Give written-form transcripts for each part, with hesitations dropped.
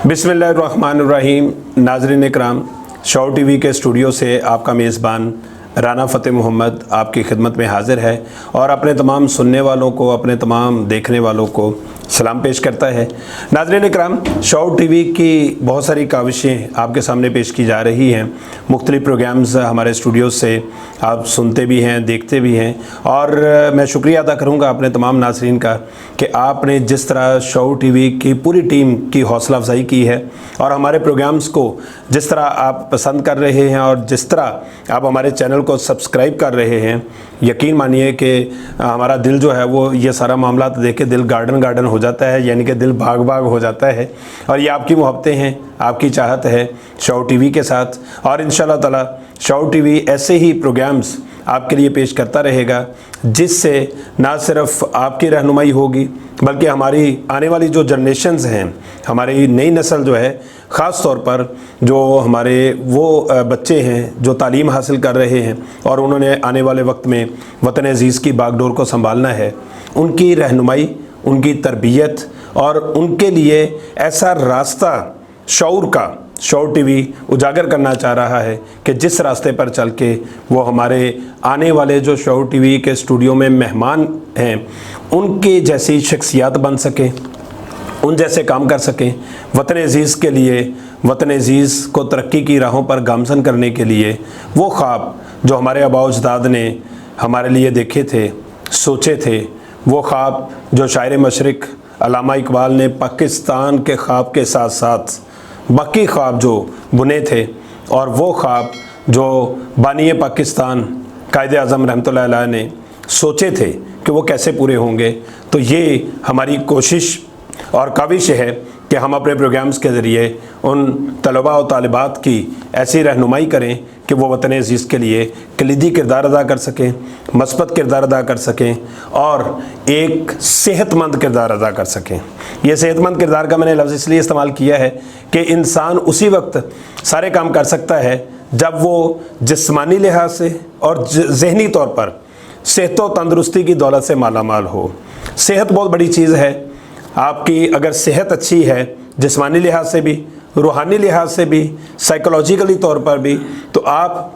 बिस्मिल्लाहिर्रहमानिर्रहीम। नाज़रीन इकराम, शौर T V के स्टूडियो से आपका मेज़बान राना फ़तेह मोहम्मद आपकी खिदमत में हाज़िर है और अपने तमाम सुनने वालों को, अपने तमाम देखने वालों को सलाम पेश करता है। नाज़रीन इकराम, शौर टी वी की बहुत सारी काविशें आपके सामने पेश की जा रही हैं। मुख्तलिफ़ प्रोग्राम्स हमारे स्टूडियो से आप सुनते भी हैं, देखते भी हैं, और मैं शुक्रिया अदा करूँगा अपने तमाम नाज़रीन का कि आपने जिस तरह शौर टी वी की पूरी टीम की हौसला अफजाई की है और हमारे प्रोग्राम्स को जिस तरह आप पसंद कर रहे हैं और जिस तरह आप हमारे चैनल को सब्सक्राइब कर रहे हैं। यकीन मानिए कि हमारा दिल जो है वो ये सारा मामला देख के दिल गार्डन गार्डन हो जाता है, यानी कि दिल बाग बाग हो जाता है। और ये आपकी मोहब्बतें हैं, आपकी चाहत है शौर टी वी के साथ, और इंशाअल्लाह ताला शौर टी वी ऐसे ही प्रोग्राम्स आपके लिए पेश करता रहेगा जिससे ना सिर्फ आपकी रहनुमाई होगी बल्कि हमारी आने वाली जो जनरेशन्स हैं, हमारी नई नस्ल जो है, ख़ास तौर पर जो हमारे वो बच्चे हैं जो तालीम हासिल कर रहे हैं और उन्होंने आने वाले वक्त में वतन अज़ीज़ की बागडोर को संभालना है, उनकी रहनुमाई, उनकी तरबियत और उनके लिए ऐसा रास्ता शऊर का शौर टी वी उजागर करना चाह रहा है कि जिस रास्ते पर चल के वो हमारे आने वाले जो शौर टी वी के स्टूडियो में मेहमान हैं उनके जैसी शख्सियात बन सकें, उन जैसे काम कर सकें, वतन अज़ीज़ के लिए, वतन अज़ीज़ को तरक्की की राहों पर गामज़न करने के लिए वो ख्वाब जो हमारे आबा व अजदाद ने हमारे लिए देखे थे, सोचे थे, वो ख्वाब जो शायर मशरिक़ अल्लामा इकबाल ने पाकिस्तान के ख्वाब के साथ साथ बाकी ख्वाब जो बुने थे, और वो ख्वाब जो बानी पाकिस्तान कायद आज़म रहमतुल्लाह अलैह ने सोचे थे कि वो कैसे पूरे होंगे। तो ये हमारी कोशिश और काविश है कि हम अपने प्रोग्राम्स के ज़रिए उन तलबा और तालिबात की ऐसी रहनुमाई करें कि वो वतन अज़ीज़ के लिए कलीदी किरदार अदा कर सकें, मस्बत किरदार अदा कर सकें और एक सेहतमंद किरदार अदा कर सकें। ये सेहतमंद किरदार का मैंने लफ्ज़ इसलिए इस्तेमाल किया है कि इंसान उसी वक्त सारे काम कर सकता है जब वो जिस्मानी लिहाज से और ज़हनी तौर पर सेहत व तंदरुस्ती की दौलत से माला माल हो। सेहत बहुत बड़ी चीज़ है। आपकी अगर सेहत अच्छी है, जिस्मानी लिहाज से भी, रूहानी लिहाज से भी, साइकोलॉजिकली तौर पर भी, तो आप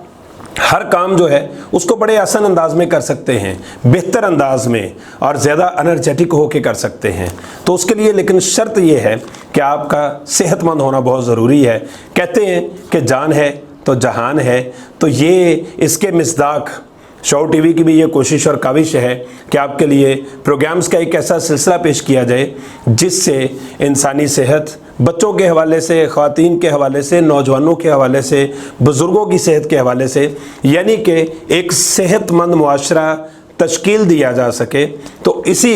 हर काम जो है उसको बड़े आसान अंदाज में कर सकते हैं, बेहतर अंदाज में और ज़्यादा एनर्जेटिक होकर कर सकते हैं। तो उसके लिए लेकिन शर्त ये है कि आपका सेहतमंद होना बहुत ज़रूरी है। कहते हैं कि जान है तो जहान है, तो ये इसके मिस्दाक शौर टी वी की भी ये कोशिश और काविश है कि आपके लिए प्रोग्राम्स का एक ऐसा सिलसिला पेश किया जाए जिससे इंसानी सेहत, बच्चों के हवाले से, ख़वातीन के हवाले से, नौजवानों के हवाले से, बुज़ुर्गों की सेहत के हवाले से, यानी कि एक सेहतमंद मुआशरा तश्कील दिया जा सके। तो इसी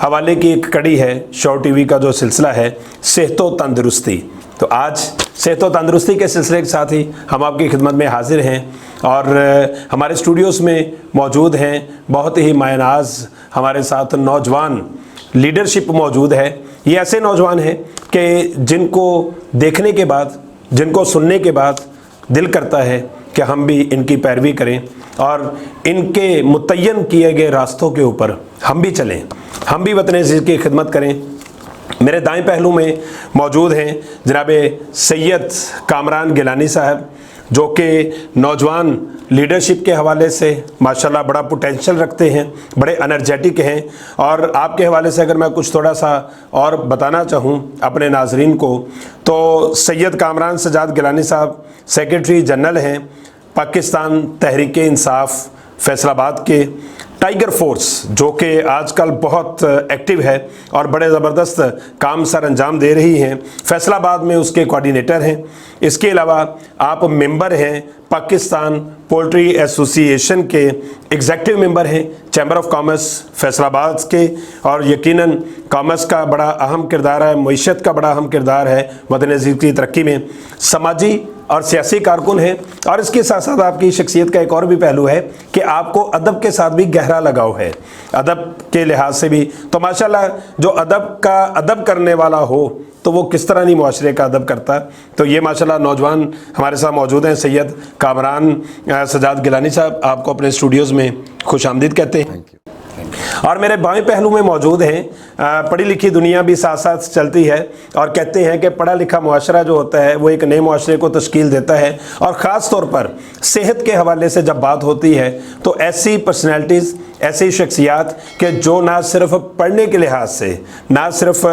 हवाले की एक कड़ी है शौर टी वी का जो सिलसिला है सेहत व तंदरुस्ती। तो आज सेहत व तंदरुस्ती के सिलसिले के साथ ही हम आपकी खिदमत में हाजिर हैं और हमारे स्टूडियोज़ में मौजूद हैं बहुत ही मायनाज हमारे साथ नौजवान लीडरशिप मौजूद है। ये ऐसे नौजवान हैं कि जिनको देखने के बाद, जिनको सुनने के बाद दिल करता है कि हम भी इनकी पैरवी करें और इनके मुतय्यन किए गए रास्तों के ऊपर हम भी चलें, हम भी वतन अज़ीज़ की खिदमत करें। मेरे दाएं पहलू में मौजूद हैं जनाब सैयद कामरान गिलानी साहब, जो कि नौजवान लीडरशिप के हवाले से माशाल्लाह बड़ा पोटेंशियल रखते हैं, बड़े एनर्जेटिक हैं। और आपके हवाले से अगर मैं कुछ थोड़ा सा और बताना चाहूँ अपने नाजरीन को, तो सैयद कामरान सजाद गिलानी साहब सेक्रेटरी जनरल हैं पाकिस्तान तहरीक इंसाफ फैसलाबाद के। टाइगर फोर्स जो कि आजकल बहुत एक्टिव है और बड़े ज़बरदस्त काम सर अंजाम दे रही हैं, फैसलाबाद में उसके कोऑर्डिनेटर हैं। इसके अलावा आप मेंबर हैं पाकिस्तान पोल्ट्री एसोसिएशन के, एग्जेक्टिव मेंबर हैं चैम्बर ऑफ कॉमर्स फैसलाबाद के, और यकीनन कॉमर्स का बड़ा अहम किरदार है, मईशत का बड़ा अहम किरदार है वतन अज़ीज़ की तरक्की में। समाजी और सियासी कारकुन हैं, और इसके साथ साथ आपकी शख्सियत का एक और भी पहलू है कि आपको अदब के साथ भी गहरा लगाव है, अदब के लिहाज से भी। तो माशाल्लाह जो अदब करने वाला हो तो वो किस तरह नहीं मुआशरे का अदब करता। तो ये माशाल्लाह नौजवान हमारे साथ मौजूद हैं। सैयद कामरान सजाद गिलानी साहब, आपको अपने स्टूडियोज़ में खुश आमदीद कहते हैं। और मेरे बाएं पहलू में मौजूद हैं, पढ़ी लिखी दुनिया भी साथ साथ चलती है, और कहते हैं कि पढ़ा लिखा मुआशरा जो होता है वो एक नए मुआशरे को तश्कील देता है। और ख़ास तौर पर सेहत के हवाले से जब बात होती है तो ऐसी पर्सनैलिटीज़, ऐसी शख्सियात कि जो ना सिर्फ पढ़ने के लिहाज से, ना सिर्फ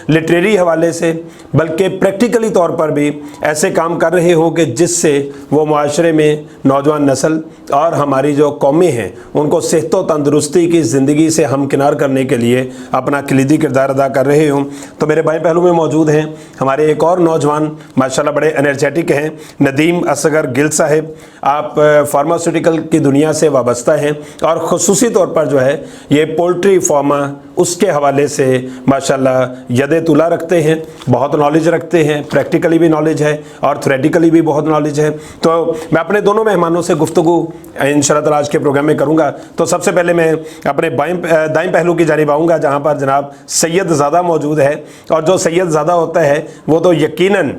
लिटरेरी हवाले से, बल्कि प्रैक्टिकली तौर पर भी ऐसे काम कर रहे हो कि जिससे वो मुआशरे में नौजवान नस्ल और हमारी जो कौमें हैं उनको सेहत व तंदुरुस्ती की ज़िंदगी से हमकिनार करने के लिए अपना कलीदी किरदार अदा कर रहे हों। तो मेरे बाएं पहलू में मौजूद हैं हमारे एक और नौजवान, माशाल्लाह बड़े एनर्जेटिक हैं, नदीम असगर गिल साहिब। आप फार्मास्यूटिकल की दुनिया से वाबस्ता हैं और ख़ुसूसी तौर पर जो है ये पोल्ट्री फार्मा, उसके हवाले से माशाल्लाह यदे तुला रखते हैं, बहुत नॉलेज रखते हैं, प्रैक्टिकली भी नॉलेज है और थ्योरेटिकली भी बहुत नॉलेज है। तो मैं अपने दोनों मेहमानों से गुफ्तगू इंशाअल्लाह ताला आज के प्रोग्राम में करूँगा। तो सबसे पहले मैं अपने दाएं पहलू की जानिब आऊँगा जहाँ पर जनाब सैयद ज़ादा मौजूद है। और जो सैयद ज़ादा होता है वो तो यकीनन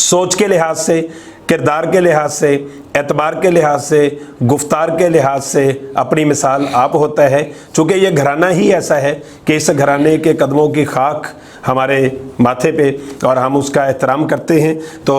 सोच के लिहाज से, किरदार के लिहाज से, एतबार के लिहाज से, गुफ्तार के लिहाज से अपनी मिसाल आप होता है। चूँकि ये घराना ही ऐसा है कि इस घराने के कदमों की खाक हमारे माथे पे और हम उसका एहतराम करते हैं। तो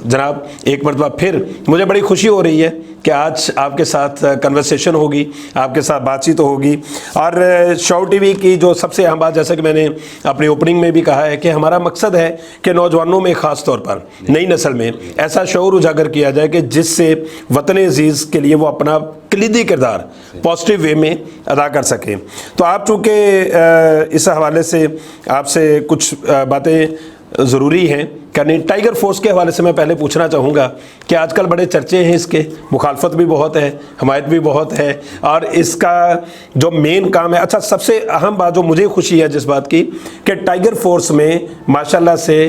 जनाब एक मरतबा फिर मुझे बड़ी खुशी हो रही है कि आज आपके साथ कन्वर्सेशन होगी, आपके साथ बातचीत होगी। और शौट टीवी की जो सबसे अहम बात, जैसा कि मैंने अपनी ओपनिंग में भी कहा है कि हमारा मकसद है कि नौजवानों में ख़ास तौर पर नई नस्ल में ऐसा शऊर उजागर किया जाए कि जिससे वतन अज़ीज़ के लिए वो अपना कलीदी किरदार पॉजिटिव वे में अदा कर सकें। तो आप चूँकि इस हवाले से आपसे कुछ बातें ज़रूरी हैं करनी, टाइगर फोर्स के हवाले से मैं पहले पूछना चाहूँगा कि आजकल बड़े चर्चे हैं इसके, मुखालफत भी बहुत है, हमायत भी बहुत है, और इसका जो मेन काम है। अच्छा, सबसे अहम बात जो मुझे खुशी है जिस बात की कि टाइगर फोर्स में माशाल्लाह से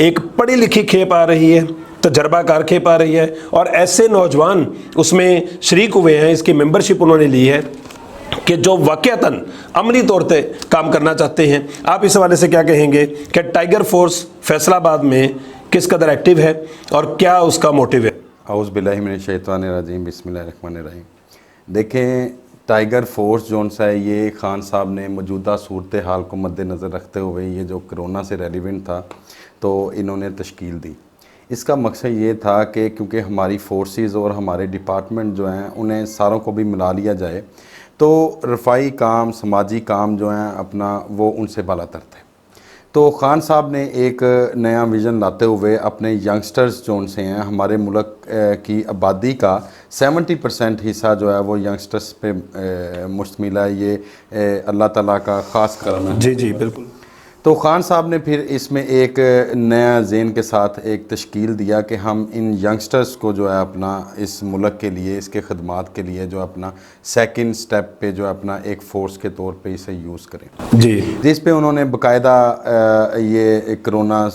एक पढ़ी लिखी खेप आ रही है, तजर्बाकार खेप आ रही है, और ऐसे नौजवान उसमें शरीक हुए हैं, इसकी मेंबरशिप उन्होंने ली है कि जो वाक़यातन अमली तौर पे काम करना चाहते हैं। आप इस हवाले से क्या कहेंगे कि टाइगर फोर्स फैसलाबाद में किस कदर एक्टिव है और क्या उसका मोटिव है? औज़ु बिल्लाहि मिनश शैतानिर रजीम, बिस्मिल्लाहिर रहमानिर रहीम। देखें, टाइगर फोर्स जोन सा है, ये खान साहब ने मौजूदा सूरत हाल को मद्देनज़र रखते हुए ये जो कोरोना से रेलिवेंट था तो इन्होंने तश्कील दी। इसका मकसद ये था कि क्योंकि हमारी फोर्सेस और हमारे डिपार्टमेंट जो हैं उन्हें सारों को भी मिला लिया जाए, तो रफ़ाई काम, समाजी काम जो हैं अपना, वो उनसे बालातर थे। तो खान साहब ने एक नया विज़न लाते हुए अपने यंगस्टर्स जोन से हैं, हमारे मुल्क की आबादी का 70% हिस्सा जो है वो यंगस्टर्स पे मुश्तमिल है। ये अल्लाह ताला का ख़ास करम है। जी जी बिल्कुल। तो खान साहब ने फिर इसमें एक नया ज़हन के साथ एक तश्कील दिया कि हम इन यंगस्टर्स को जो है अपना इस मुल्क के लिए, इसके खदमात के लिए जो अपना सेकंड स्टेप पे जो अपना एक फ़ोर्स के तौर पे इसे यूज़ करें जी, जिस पे उन्होंने बाकायदा ये कोरोना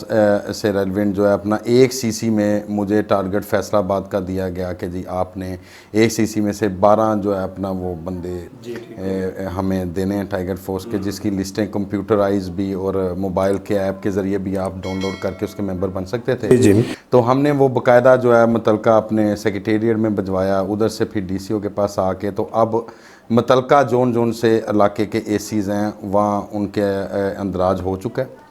से रेलिवेंट जो है अपना एक सीसी में मुझे टारगेट फैसलाबाद का दिया गया कि जी आपने एक सीसी में से 12 जो है अपना वो बंदे हमें देने हैं टाइगर फोर्स के, जिसकी लिस्टें कंप्यूटराइज भी और मोबाइल के ऐप के ज़रिए भी आप डाउनलोड करके उसके मेंबर बन सकते थे। जी। तो हमने वो बाकायदा जो है मुतलका अपने सेक्रेटेरिएट में भिजवाया, उधर से फिर डीसीओ के पास आके, तो अब मुतलका जोन से इलाके के एसीज़ हैं वहाँ उनके अंदराज हो चुका है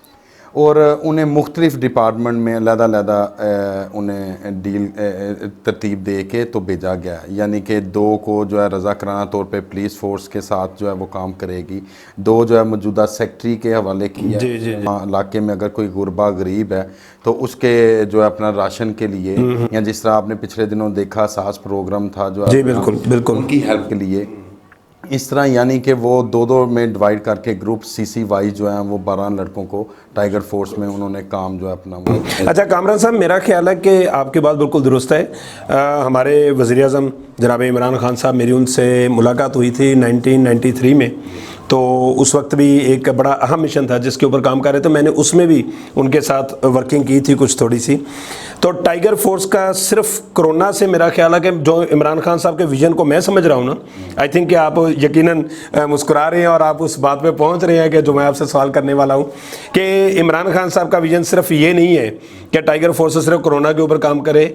और उन्हें मुख्तलिफ़ डिपार्टमेंट में अलग-अलग उन्हें डील तरतीब दे के तो भेजा गया है। यानी कि 2 को जो है रज़ाकाराना तौर पे पुलिस फोर्स के साथ जो है वो काम करेगी, 2 जो है मौजूदा सेक्रेटरी के हवाले की है। इलाके में अगर कोई गुरबा गरीब है तो उसके जो है अपना राशन के लिए, या जिस तरह आपने पिछले दिनों देखा सास प्रोग्राम था जो जी बिल्कुल उनकी हेल्प के लिए اس طرح یعنی کہ وہ 2 میں ڈیوائڈ کر کے گروپ CC وائز جو ہیں وہ 12 لڑکوں کو ٹائیگر فورس میں انہوں نے کام جو ہے اپنا اچھا کامران صاحب، میرا خیال ہے کہ آپ کی بات بالکل درست ہے. ہمارے وزیر اعظم جناب عمران خان صاحب، میری ان سے ملاقات ہوئی تھی 1993 میں، تو اس وقت بھی ایک بڑا اہم مشن تھا جس کے اوپر کام کر رہے تھے. میں نے اس میں بھی ان کے ساتھ ورکنگ کی تھی کچھ تھوڑی سی. تو ٹائیگر فورس کا صرف کرونا سے میرا خیال ہے کہ جو عمران خان صاحب کے ویژن کو میں سمجھ رہا ہوں نا، آئی تھنک کہ آپ یقیناً مسکرا رہے ہیں اور آپ اس بات پہ پہنچ رہے ہیں کہ جو میں آپ سے سوال کرنے والا ہوں، کہ عمران خان صاحب کا ویژن صرف یہ نہیں ہے کہ ٹائیگر فورس صرف کرونا کے اوپر کام کرے.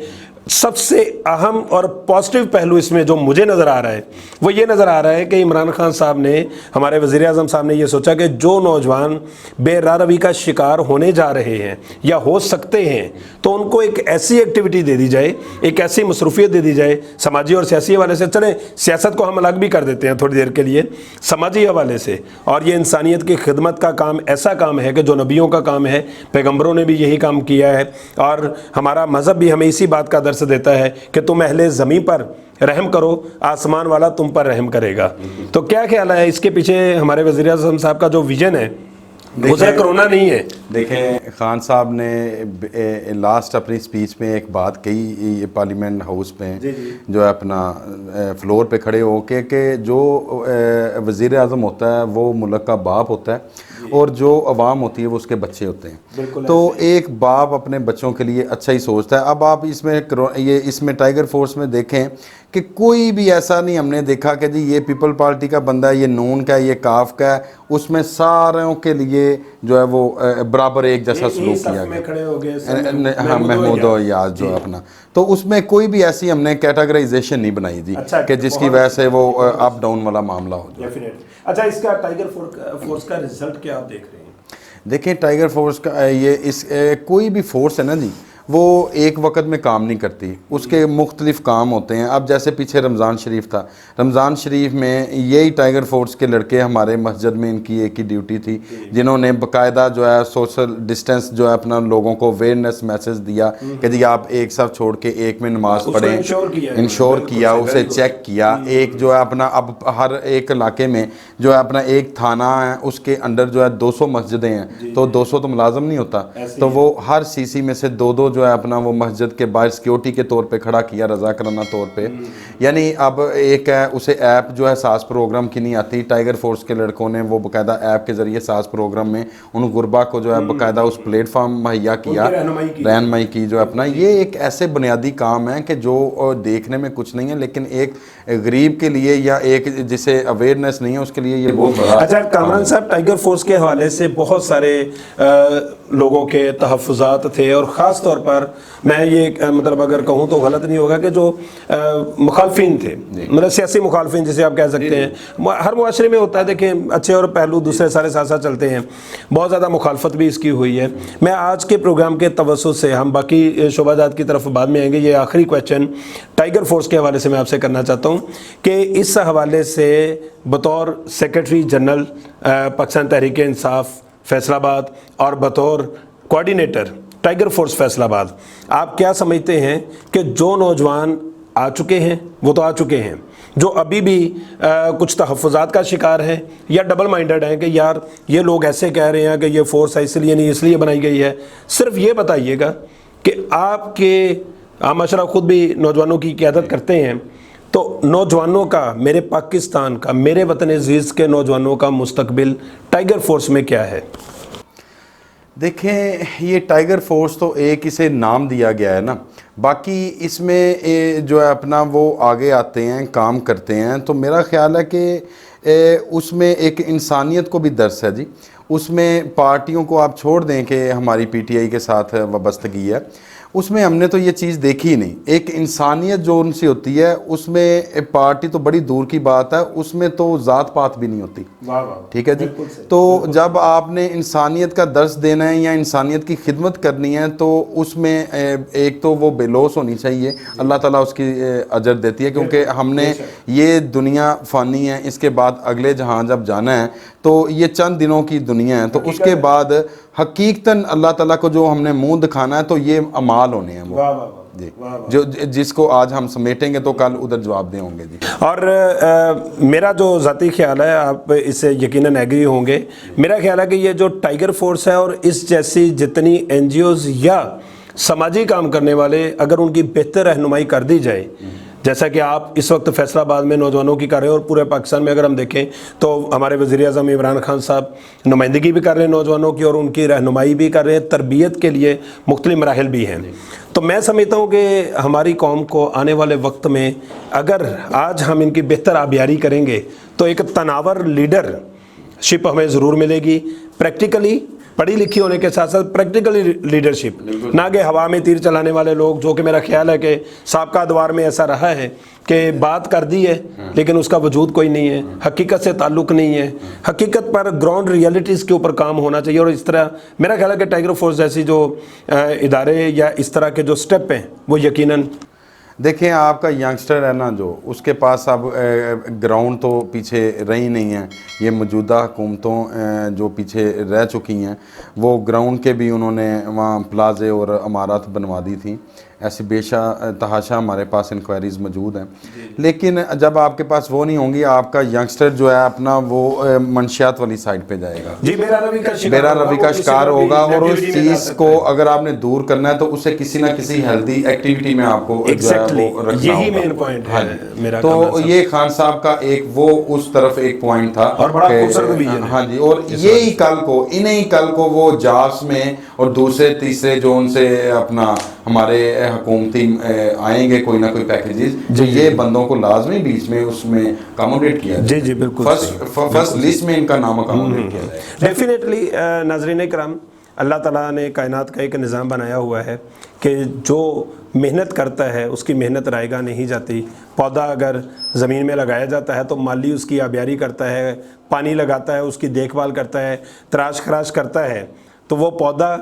سب سے اہم اور پازیٹیو پہلو اس میں جو مجھے نظر آ رہا ہے وہ یہ نظر آ رہا ہے کہ عمران خان صاحب نے، ہمارے وزیر اعظم صاحب نے یہ سوچا کہ جو نوجوان بے راہ روی کا شکار ہونے جا رہے ہیں یا ہو سکتے ہیں، تو ان کو ایک ایسی ایکٹیویٹی دے دی جائے، ایک ایسی مصروفیت دے دی جائے سماجی اور سیاسی حوالے سے. چلیں سیاست کو ہم الگ بھی کر دیتے ہیں تھوڑی دیر کے لیے، سماجی حوالے سے. اور یہ انسانیت کی خدمت کا کام ایسا کام ہے کہ جو نبیوں کا کام ہے، پیغمبروں نے بھی یہی کام کیا ہے، اور ہمارا مذہب بھی ہمیں اسی بات کا درس دیتا ہے کہ تم اہل زمین پر رحم کرو، آسمان والا تم پر رحم کرے گا. تو کیا خیال ہے اس کے پیچھے ہمارے وزیر اعظم صاحب کا جو ویژن ہے وہ صرف کرونا نہیں ہے؟ دیکھیں خان صاحب نے لاسٹ اپنی سپیچ میں ایک بات کہی پارلیمنٹ ہاؤس پہ، جو ہے اپنا فلور پہ کھڑے ہو کے، کہ جو وزیر اعظم ہوتا ہے وہ ملک کا باپ ہوتا ہے اور جو عوام ہوتی ہے وہ اس کے بچے ہوتے ہیں. تو ایک باپ اپنے بچوں کے لیے اچھا ہی سوچتا ہے. اب آپ اس میں ٹائیگر فورس میں دیکھیں کہ کوئی بھی ایسا نہیں ہم نے دیکھا کہ جی یہ پیپل پارٹی کا بندہ ہے، یہ نون کا ہے، یہ کاف کا ہے. اس میں ساروں کے لیے جو ہے وہ برابر ایک جیسا سلوک کیا گیا. ہاں، محمود و یاز جو اپنا، تو اس میں کوئی بھی ایسی ہم نے کیٹاگرائزیشن نہیں بنائی تھی کہ جس کی وجہ سے وہ اپ ڈاؤن والا معاملہ ہو جائے. اچھا، اس کا ٹائیگر فورس کا رزلٹ کیا آپ دیکھ رہے ہیں؟ دیکھیں ٹائیگر فورس کا کوئی بھی فورس ہے نا جی، وہ ایک وقت میں کام نہیں کرتی، اس کے مختلف کام ہوتے ہیں. اب جیسے پیچھے رمضان شریف تھا، رمضان شریف میں یہی ٹائیگر فورس کے لڑکے ہمارے مسجد میں، ان کی ایک ہی ڈیوٹی تھی، جنہوں نے باقاعدہ جو ہے سوشل ڈسٹینس جو ہے اپنا لوگوں کو اویئرنیس میسج دیا کہ جی آپ ایک صف چھوڑ کے ایک میں نماز پڑھیں، انشور کیا، اسے چیک کیا. ایک جو ہے اپنا اب ہر ایک علاقے میں جو ہے اپنا ایک تھانہ ہے، اس کے انڈر جو ہے 200 مسجدیں ہیں، تو 200 تو ملازم نہیں ہوتا، تو وہ ہر CC میں سے 2 جو ہے اپنا وہ مسجد کے باہر سیکیورٹی کے طور پہ کھڑا کیا، رضاکارانہ طور پہ. یعنی اب ایک ہے، اسے ایپ جو ہے ساز پروگرام کی نہیں آتی، ٹائیگر فورس کے لڑکوں نے وہ باقاعدہ ایپ کے ذریعے ساز پروگرام میں ان غربا کو جو ہے باقاعدہ اس پلیٹ فارم مہیا کیا، رہنمائی کی. جو اپنا یہ ایک ایسے بنیادی کام ہے کہ جو دیکھنے میں کچھ نہیں ہے، لیکن ایک غریب کے لیے یا ایک جسے اویئرنیس نہیں ہے اس کے لیے یہ بہت بڑا. اچھا کامران صاحب، ٹائیگر فورس کے حوالے سے بہت سارے لوگوں کے تحفظات تھے، اور خاص طور پر میں یہ مطلب اگر کہوں تو غلط نہیں ہوگا کہ جو مخالفین تھے، مطلب سیاسی مخالفین جسے آپ کہہ سکتے ہیں، ہر معاشرے میں ہوتا ہے، دیکھیں اچھے اور پہلو دوسرے سارے ساتھ ساتھ چلتے ہیں، بہت زیادہ مخالفت بھی اس کی ہوئی ہے. میں آج کے پروگرام کے توسط سے، ہم باقی شعبہ جات کی طرف بعد میں آئیں گے، یہ آخری کویسچن ٹائیگر فورس کے حوالے سے میں آپ سے کرنا چاہتا ہوں کہ اس حوالے سے بطور سیکرٹری جنرل پاکستان تحریک انصاف فیصل آباد اور بطور کوارڈینیٹر ٹائیگر فورس فیصل آباد، آپ کیا سمجھتے ہیں کہ جو نوجوان آ چکے ہیں وہ تو آ چکے ہیں، جو ابھی بھی کچھ تحفظات کا شکار ہیں یا ڈبل مائنڈڈ ہیں کہ یار یہ لوگ ایسے کہہ رہے ہیں کہ یہ فورس ہے اس لیے نہیں، اس لیے بنائی گئی ہے، صرف یہ بتائیے گا کہ آپ ماشاء اللہ خود بھی نوجوانوں کی قیادت کرتے ہیں، تو نوجوانوں کا، میرے پاکستان کا، میرے وطن عزیز کے نوجوانوں کا مستقبل ٹائیگر فورس میں کیا ہے؟ دیکھیں یہ ٹائیگر فورس تو ایک اسے نام دیا گیا ہے نا، باقی اس میں جو ہے اپنا وہ آگے آتے ہیں، کام کرتے ہیں. تو میرا خیال ہے کہ اس میں ایک انسانیت کو بھی درس ہے جی. اس میں پارٹیوں کو آپ چھوڑ دیں کہ ہماری PTI کے ساتھ وابستگی ہے، اس میں ہم نے تو یہ چیز دیکھی ہی نہیں. ایک انسانیت جو ان سے ہوتی ہے اس میں پارٹی تو بڑی دور کی بات ہے، اس میں تو ذات پات بھی نہیں ہوتی. ٹھیک ہے جی. تو جب آپ نے انسانیت کا درس دینا ہے یا انسانیت کی خدمت کرنی ہے تو اس میں ایک تو وہ بے لوث ہونی چاہیے، اللہ تعالیٰ اس کی اجر دیتی ہے، کیونکہ ہم نے یہ دنیا فانی ہے، اس کے بعد اگلے جہاں جب جانا ہے تو یہ چند دنوں کی دنیا ہے، تو اس کے بعد حقیقتاً اللہ تعالیٰ کو جو ہم نے منہ دکھانا ہے تو یہ اعمال ہونے ہیں وہ. جی جو جس کو آج ہم سمیٹیں گے تو کل ادھر جواب دیں ہوں گے جی. اور میرا جو ذاتی خیال ہے، آپ اس سے یقیناً ایگری ہوں گے، میرا خیال ہے کہ یہ جو ٹائیگر فورس ہے اور اس جیسی جتنی این جی اوز یا سماجی کام کرنے والے، اگر ان کی بہتر رہنمائی کر دی جائے، جیسا کہ آپ اس وقت فیصل آباد میں نوجوانوں کی کر رہے ہیں اور پورے پاکستان میں اگر ہم دیکھیں تو ہمارے وزیر اعظم عمران خان صاحب نمائندگی بھی کر رہے ہیں نوجوانوں کی اور ان کی رہنمائی بھی کر رہے ہیں، تربیت کے لیے مختلف مراحل بھی ہیں. تو میں سمجھتا ہوں کہ ہماری قوم کو آنے والے وقت میں اگر آج ہم ان کی بہتر آبیاری کریں گے تو ایک تناور لیڈر شپ ہمیں ضرور ملے گی، پریکٹیکلی پڑھی لکھی ہونے کے ساتھ ساتھ پریکٹیکلی لیڈرشپ، نہ کہ ہوا میں تیر چلانے والے لوگ، جو کہ میرا خیال ہے کہ سابقہ ادوار میں ایسا رہا ہے کہ بات کر دی ہے لیکن اس کا وجود کوئی نہیں ہے، حقیقت سے تعلق نہیں ہے. حقیقت پر گراؤنڈ ریئلٹیز کے اوپر کام ہونا چاہیے. اور اس طرح میرا خیال ہے کہ ٹائیگر فورس جیسی جو ادارے یا اس طرح کے جو سٹیپ ہیں وہ یقیناً دیکھیں آپ کا ینگسٹر ہے نا، جو اس کے پاس اب گراؤنڈ تو پیچھے رہی نہیں ہیں. یہ موجودہ حکومتوں جو پیچھے رہ چکی ہیں وہ گراؤنڈ کے بھی انہوں نے وہاں پلازے اور عمارات بنوا دی تھیں. ایسی بے تحاشا ہمارے پاس انکوائریز موجود ہیں. لیکن جب آپ کے پاس وہ نہیں ہوں گی، آپ کا ینگسٹر جو ہے اپنا وہ منشیات والی سائڈ پہ جائے گا، بیرا روی کا شکار ہوگا. اور اس چیز کو اگر آپ نے دور کرنا ہے تو اسے کسی نہ کسی ہیلدی ایکٹیویٹی میں آپ کو یہی مین پوائنٹ ہے میرا. تو یہ خان صاحب کا ایک وہ اس طرف ایک پوائنٹ تھا اور بڑا خوبصورت ویژن ہے. ہاں جی. اور یہی کل کو وہ جاس میں اور دوسرے تیسرے جو ان سے اپنا ہمارے حکومتی آئیں گے کوئی نہ کوئی پیکیجز، جو یہ بندوں کو لازمی بیچ میں اس میں اکاموڈیٹ کیا جائے. جی بالکل فرسٹ لسٹ میں ان کا نام اکاموڈیٹ کیا جائے. ڈیفینیٹلی ناظرین کرام، اللہ تعالیٰ نے کائنات کا ایک نظام بنایا ہوا ہے کہ جو محنت کرتا ہے اس کی محنت رائے گاہ نہیں جاتی. پودا اگر زمین میں لگایا جاتا ہے تو مالی اس کی آبیاری کرتا ہے، پانی لگاتا ہے، اس کی دیکھ بھال کرتا ہے، تراش خراش کرتا ہے، تو وہ پودا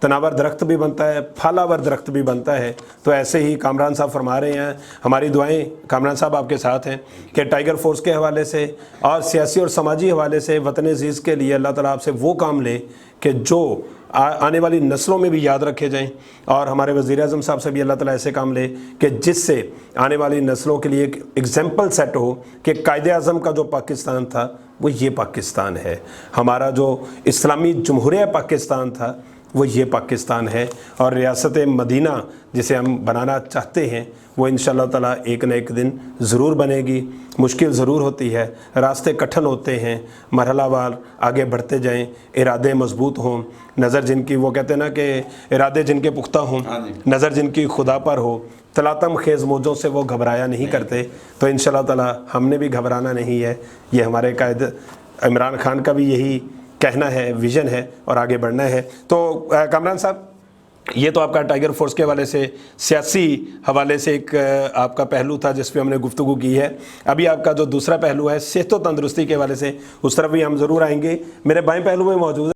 تناور درخت بھی بنتا ہے، پھالاور درخت بھی بنتا ہے. تو ایسے ہی کامران صاحب فرما رہے ہیں، ہماری دعائیں کامران صاحب آپ کے ساتھ ہیں کہ ٹائیگر فورس کے حوالے سے اور سیاسی اور سماجی حوالے سے وطن عزیز کے لیے اللہ تعالیٰ آپ سے وہ کام لے کہ جو آنے والی نسلوں میں بھی یاد رکھے جائیں. اور ہمارے وزیر اعظم صاحب سے بھی اللہ تعالیٰ ایسے کام لے کہ جس سے آنے والی نسلوں کے لیے ایک ایگزامپل سیٹ ہو کہ قائد اعظم کا جو پاکستان تھا وہ یہ پاکستان ہے، ہمارا جو اسلامی جمہوریہ پاکستان تھا وہ یہ پاکستان ہے. اور ریاست مدینہ جسے ہم بنانا چاہتے ہیں وہ انشاءاللہ تعالیٰ ایک نہ ایک دن ضرور بنے گی. مشکل ضرور ہوتی ہے، راستے کٹھن ہوتے ہیں، مرحلہ وار آگے بڑھتے جائیں، ارادے مضبوط ہوں، نظر جن کی، وہ کہتے ہیں نا کہ ارادے جن کے پختہ ہوں، نظر جن کی خدا پر ہو، تلاطم خیز موجوں سے وہ گھبرایا نہیں کرتے. تو انشاءاللہ تعالیٰ ہم نے بھی گھبرانا نہیں ہے. یہ ہمارے قائد عمران خان کا بھی یہی کہنا ہے، ویژن ہے اور آگے بڑھنا ہے. تو کامران صاحب، یہ تو آپ کا ٹائیگر فورس کے حوالے سے سیاسی حوالے سے ایک آپ کا پہلو تھا جس پہ ہم نے گفتگو کی ہے. ابھی آپ کا جو دوسرا پہلو ہے صحت و تندرستی کے حوالے سے، اس طرف بھی ہم ضرور آئیں گے. میرے بائیں پہلو میں موجود ہے